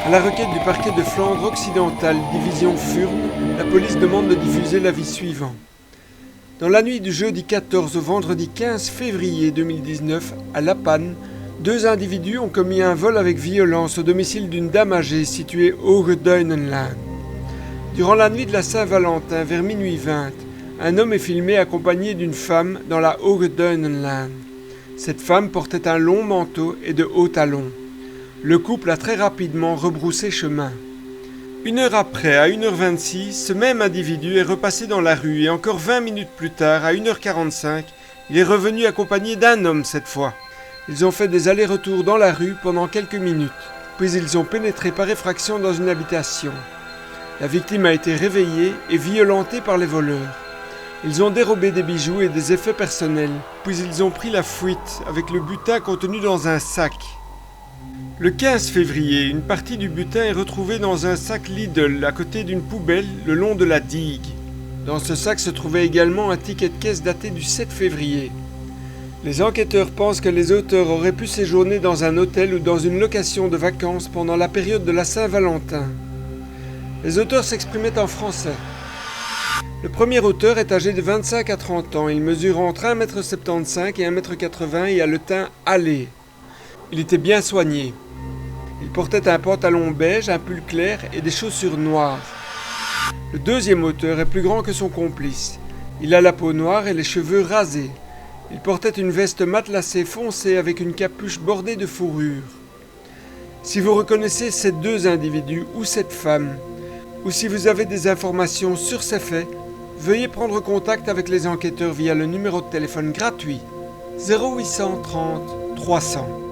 À la requête du parquet de Flandre occidentale, division Furnes, la police demande de diffuser l'avis suivant. Dans la nuit du jeudi 14 au vendredi 15 février 2019, à La Panne, 2 individus ont commis un vol avec violence au domicile d'une dame âgée située au Hoge-Duinenlaan. Durant la nuit de la Saint-Valentin, vers minuit 20, un homme est filmé accompagné d'une femme dans la Hoge-Duinenlaan. Cette femme portait un long manteau et de hauts talons. Le couple a très rapidement rebroussé chemin. 1 heure après, à 1h26, ce même individu est repassé dans la rue et encore 20 minutes plus tard, à 1h45, il est revenu accompagné d'un homme cette fois. Ils ont fait des allers-retours dans la rue pendant quelques minutes, puis ils ont pénétré par effraction dans une habitation. La victime a été réveillée et violentée par les voleurs. Ils ont dérobé des bijoux et des effets personnels, puis ils ont pris la fuite avec le butin contenu dans un sac. Le 15 février, une partie du butin est retrouvée dans un sac Lidl à côté d'une poubelle le long de la digue. Dans ce sac se trouvait également un ticket de caisse daté du 7 février. Les enquêteurs pensent que les auteurs auraient pu séjourner dans un hôtel ou dans une location de vacances pendant la période de la Saint-Valentin. Les auteurs s'exprimaient en français. Le premier auteur est âgé de 25 à 30 ans. Il mesure entre 1,75 m et 1,80 m et a le teint hâlé. Il était bien soigné. Il portait un pantalon beige, un pull clair et des chaussures noires. Le deuxième auteur est plus grand que son complice. Il a la peau noire et les cheveux rasés. Il portait une veste matelassée foncée avec une capuche bordée de fourrure. Si vous reconnaissez ces 2 individus ou cette femme, ou si vous avez des informations sur ces faits, veuillez prendre contact avec les enquêteurs via le numéro de téléphone gratuit 0830 300.